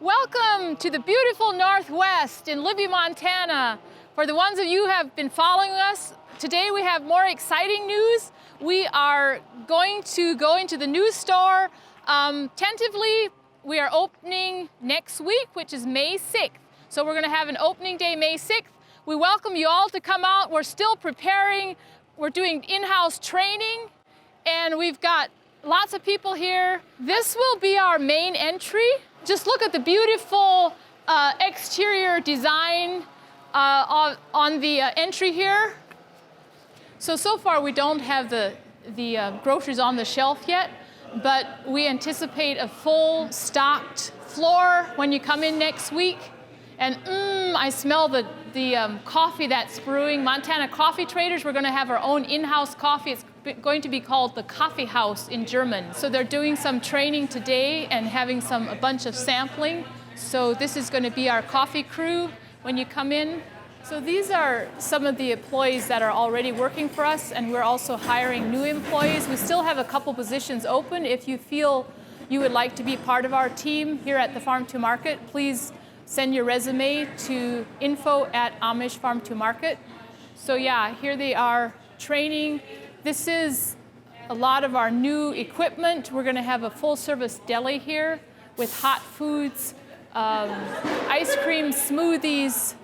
Welcome to the beautiful Northwest in Libby, Montana. For the ones of you who have been following us, today we have more exciting news. We are going to go into the new store. Tentatively, we are opening next week, which is May 6th. So we're gonna have an opening day May 6th. We welcome you all to come out. We're still preparing. We're doing in-house training, and we've got lots of people here. This will be our main entry. Just look at the beautiful exterior design on the entry here. So far we don't have the groceries on the shelf yet, but we anticipate a full stocked floor when you come in next week. And I smell the coffee that's brewing. Montana Coffee Traders, we're gonna have our own in-house coffee. It's going to be called the Coffee House in German. So they're doing some training today and having a bunch of sampling. So this is gonna be our coffee crew when you come in. So these are some of the employees that are already working for us, and we're also hiring new employees. We still have a couple positions open. If you feel you would like to be part of our team here at the Farm to Market, please send your resume to info@Amish Farm to Market. So yeah, here they are training. This is a lot of our new equipment. We're gonna have a full service deli here with hot foods, ice cream, smoothies,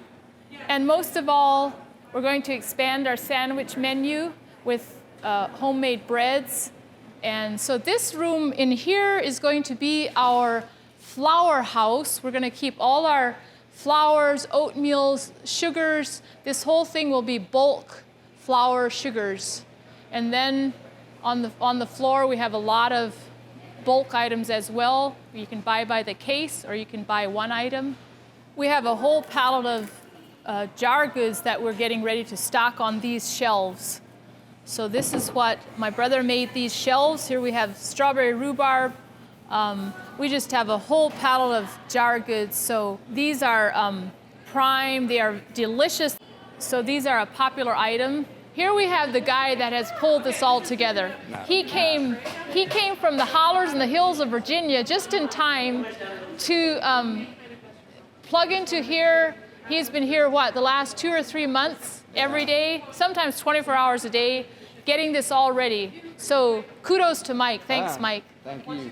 and most of all, we're going to expand our sandwich menu with homemade breads. And so this room in here is going to be our flour house. We're going to keep all our flours, oatmeals, sugars. This whole thing will be bulk flour sugars. And then on the floor, we have a lot of bulk items as well. You can buy by the case, or you can buy one item. We have a whole pallet of jar goods that we're getting ready to stock on these shelves. So this is what my brother made, these shelves. Here we have strawberry rhubarb. We just have a whole pallet of jar goods. So these are prime, they are delicious. So these are a popular item. Here we have the guy that has pulled this all together. He came from the hollers and the hills of Virginia just in time to plug into here. He's been here, the last 2 or 3 months, every day, sometimes 24 hours a day, getting this all ready. So kudos to Mike. Thanks, Mike. Thank you.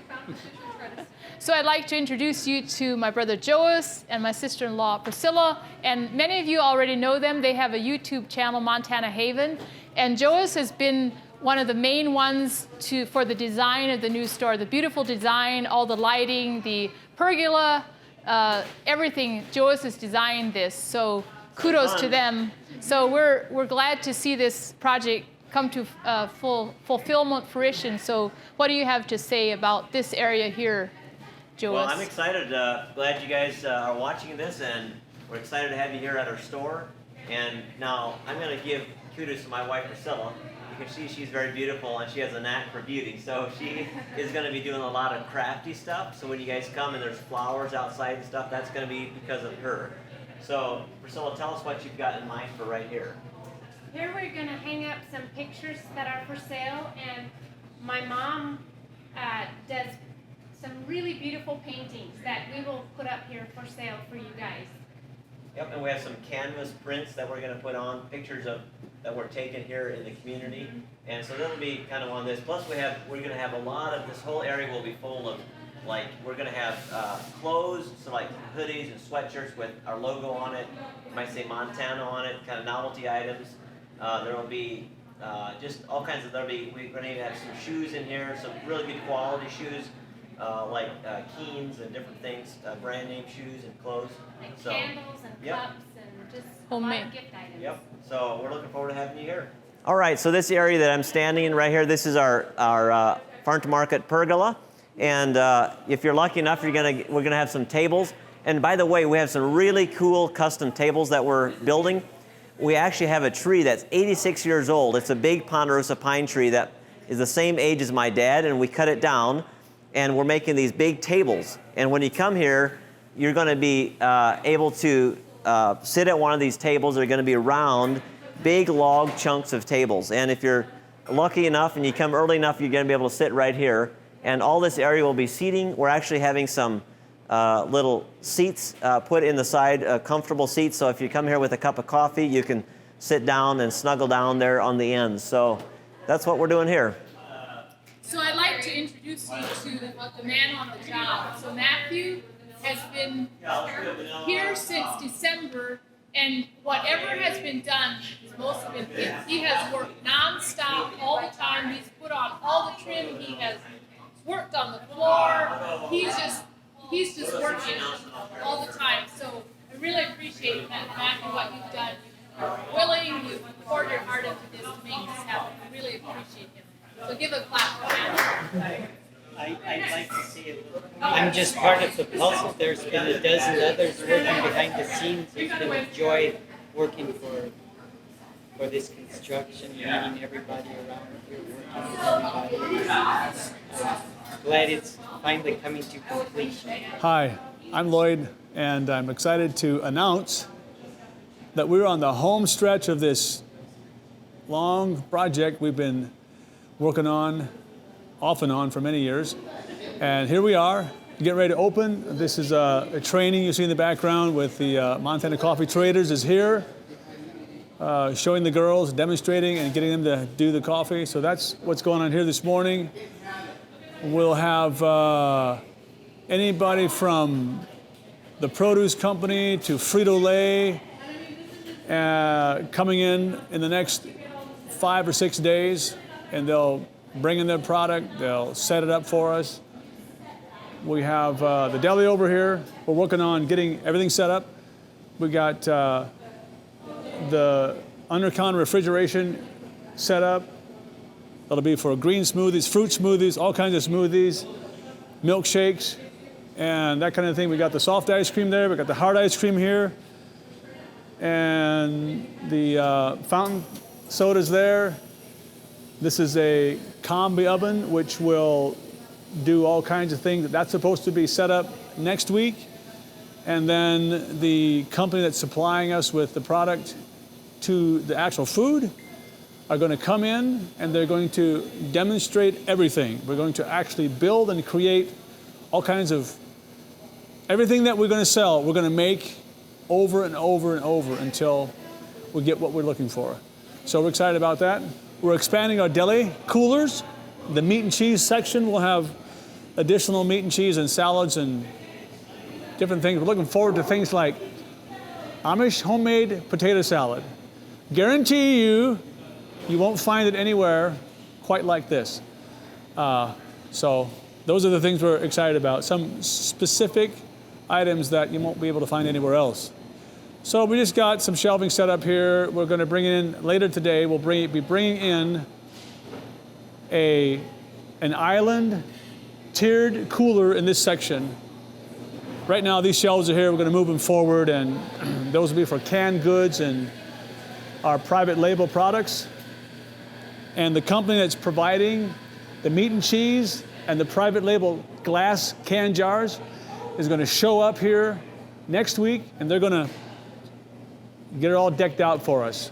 So I'd like to introduce you to my brother Joas and my sister-in-law Priscilla. And many of you already know them. They have a YouTube channel, Montana Haven. And Joas has been one of the main ones for the design of the new store, the beautiful design, all the lighting, the pergola, everything. Joas has designed this, so kudos to them. So we're glad to see this project come to full fulfillment, fruition. So what do you have to say about this area here, Joas? Well, I'm excited. Glad you guys are watching this, and we're excited to have you here at our store. And now I'm going to give kudos to my wife, Priscilla. You can see she's very beautiful, and she has a knack for beauty. So she is going to be doing a lot of crafty stuff. So when you guys come and there's flowers outside and stuff, that's going to be because of her. So Priscilla, tell us what you've got in mind for right here. Here we're going to hang up some pictures that are for sale, and my mom does some really beautiful paintings that we will put up here for sale for you guys. Yep, and we have some canvas prints that we're going to put on, pictures that were taken here in the community. And so that'll be kind of on this. Plus we're going to have a lot of, this whole area will be full of, like, we're going to have clothes, so like hoodies and sweatshirts with our logo on it. You might say Montana on it, kind of novelty items. There will be just all kinds of, we're going to have some shoes in here, some really good quality shoes, like Keens and different things, brand name shoes and clothes. And candles and cups and just Homemade. a lot of gift items. Yep, so we're looking forward to having you here. All right, so this area that I'm standing in right here, this is our Farm to Market Pergola. And if you're lucky enough, we're gonna have some tables. And by the way, we have some really cool custom tables that we're building. We actually have a tree that's 86 years old. It's a big ponderosa pine tree that is the same age as my dad, and we cut it down, and we're making these big tables. And when you come here, you're gonna be able to sit at one of these tables. They're gonna be round, big log chunks of tables. And if you're lucky enough and you come early enough, you're gonna be able to sit right here. And all this area will be seating. We're actually having some little seats put in the side, comfortable seats. So if you come here with a cup of coffee, you can sit down and snuggle down there on the ends. So that's what we're doing here. So I'd like to introduce you to the man on the job. So Matthew has been here since December, and whatever has been done has mostly been his. He has worked non-stop all the time. He's put on all the trim. He has worked on the floor. He's just working all the time. So I really appreciate that, Matthew, what you've done. You're willing, you've poured your heart into this to make this happen. I really appreciate him. So give a clap for Matthew. I'd like to see it. I'm just part of the puzzle. There's been a dozen others working behind the scenes. It's been a joy working for this construction, meeting everybody around here, working with everybody. Glad it's finally coming to completion. Hi, I'm Lloyd, and I'm excited to announce that we're on the home stretch of this long project we've been working on, off and on, for many years. And here we are, getting ready to open. This is a training you see in the background with the Montana Coffee Traders is here, showing the girls, demonstrating, and getting them to do the coffee. So that's what's going on here this morning. We'll have anybody from the produce company to Frito-Lay coming in the next 5 or 6 days, and they'll bring in their product, they'll set it up for us. We have the deli over here. We're working on getting everything set up. We got the under-counter refrigeration set up. That'll be for green smoothies, fruit smoothies, all kinds of smoothies, milkshakes, and that kind of thing. We got the soft ice cream there. We got the hard ice cream here, and the fountain soda's there. This is a combi oven, which will do all kinds of things. That's supposed to be set up next week. And then the company that's supplying us with the product to the actual food are going to come in and they're going to demonstrate everything. We're going to actually build and create all kinds of, everything that we're going to sell, we're going to make over and over and over until we get what we're looking for. So we're excited about that. We're expanding our deli coolers. The meat and cheese section will have additional meat and cheese and salads and different things. We're looking forward to things like Amish homemade potato salad. Guarantee you won't find it anywhere quite like this. So those are the things we're excited about. Some specific items that you won't be able to find anywhere else. So we just got some shelving set up here. We're going to bring in, later today, we'll be bringing in an island tiered cooler in this section. Right now, these shelves are here. We're going to move them forward, and those will be for canned goods and our private label products. And the company that's providing the meat and cheese and the private label glass can jars is going to show up here next week, and they're going to get it all decked out for us.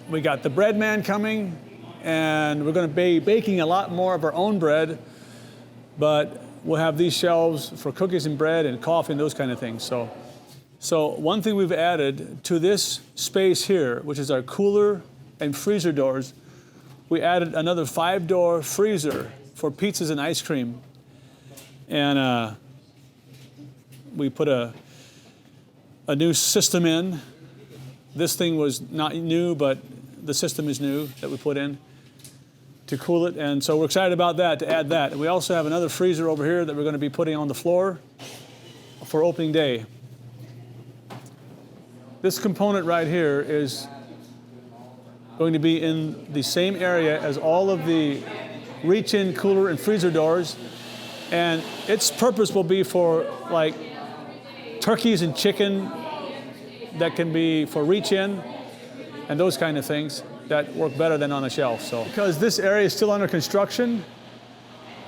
We got the bread man coming, and we're going to be baking a lot more of our own bread, but we'll have these shelves for cookies and bread and coffee and those kind of things. So one thing we've added to this space here, which is our cooler and freezer doors, we added another 5-door freezer for pizzas and ice cream. And we put a new system in. This thing was not new, but the system is new that we put in to cool it. And so we're excited about that, to add that. And we also have another freezer over here that we're going to be putting on the floor for opening day. This component right here is going to be in the same area as all of the reach-in cooler and freezer doors. And its purpose will be for like turkeys and chicken that can be for reach-in and those kind of things that work better than on a shelf. So because this area is still under construction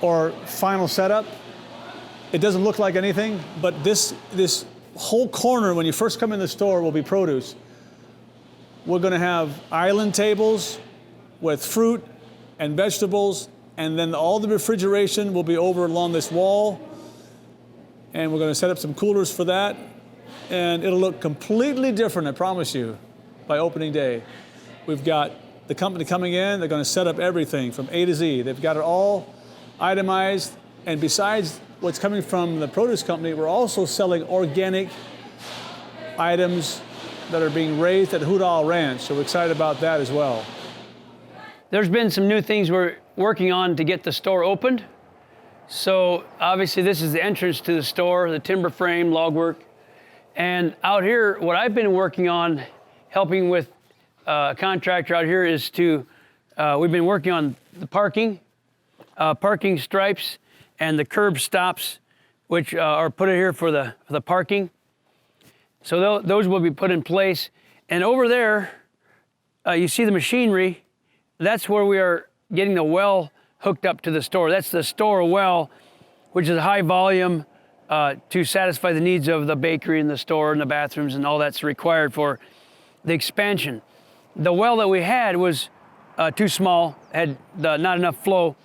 or final setup, it doesn't look like anything, but this whole corner when you first come in the store will be produce. We're going to have island tables with fruit and vegetables, and then all the refrigeration will be over along this wall. And we're going to set up some coolers for that. And it'll look completely different, I promise you, by opening day. We've got the company coming in. They're going to set up everything from A to Z. They've got it all itemized. And besides what's coming from the produce company, we're also selling organic items that are being raised at Hootall Ranch. So we're excited about that as well. There's been some new things we're working on to get the store opened. So obviously this is the entrance to the store, the timber frame, log work. And out here, what I've been working on, helping with a contractor out here, is we've been working on the parking stripes and the curb stops, which are put in here for the parking. So those will be put in place. And over there, you see the machinery. That's where we are getting the well hooked up to the store. That's the store well, which is high volume to satisfy the needs of the bakery and the store and the bathrooms and all that's required for the expansion. The well that we had was too small, had not enough flow.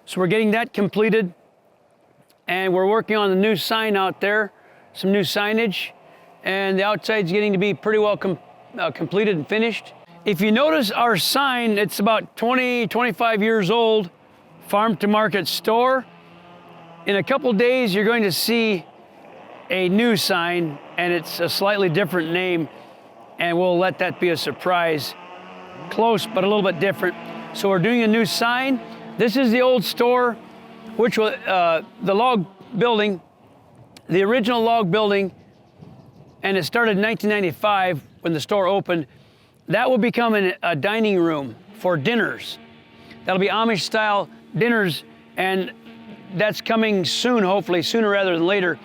So we're getting that completed. And we're working on the new sign out there, some new signage. And the outside's getting to be pretty well completed and finished. If you notice our sign, it's about 20, 25 years old, farm to market store. In a couple days, you're going to see a new sign, and it's a slightly different name, and we'll let that be a surprise. Close, but a little bit different. So we're doing a new sign. This is the old store, which was the log building, the original log building, and it started in 1995 when the store opened. That will become a dining room for dinners. That'll be Amish style dinners, and that's coming soon, hopefully, sooner rather than later.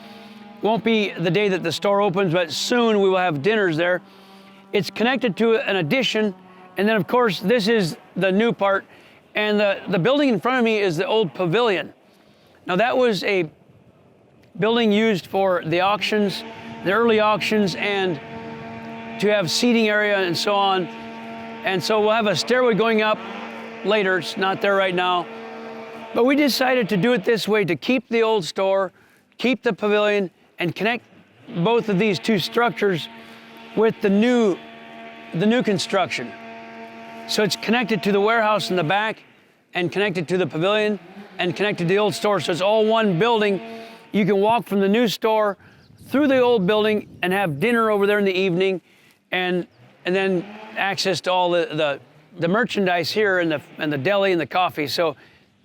Won't be the day that the store opens, but soon we will have dinners there. It's connected to an addition, and then of course this is the new part, and the building in front of me is the old pavilion. Now that was a building used for the auctions, the early auctions, and to have seating area and so on. And so we'll have a stairway going up later. It's not there right now. But we decided to do it this way to keep the old store, keep the pavilion, and connect both of these two structures with the new construction. So it's connected to the warehouse in the back, and connected to the pavilion, and connected to the old store. So it's all one building. You can walk from the new store through the old building and have dinner over there in the evening, and then access to all the merchandise here and the deli and the coffee. So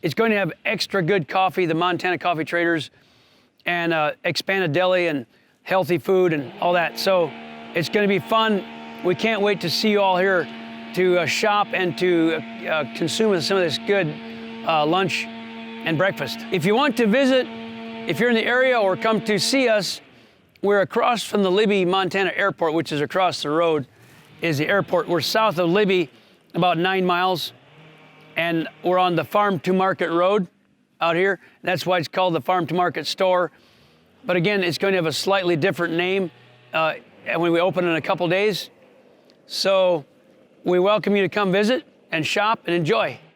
it's going to have extra good coffee, the Montana Coffee Traders, and expanded deli and healthy food and all that. So it's going to be fun. We can't wait to see you all here to shop and to consume some of this good lunch and breakfast. If you want to visit, if you're in the area or come to see us, we're across from the Libby, Montana airport, which is across the road, is the airport. We're south of Libby, about 9 miles, and we're on the Farm to Market Road out here. That's why it's called the Farm to Market store. But again, it's going to have a slightly different name when we open in a couple days. So we welcome you to come visit and shop and enjoy.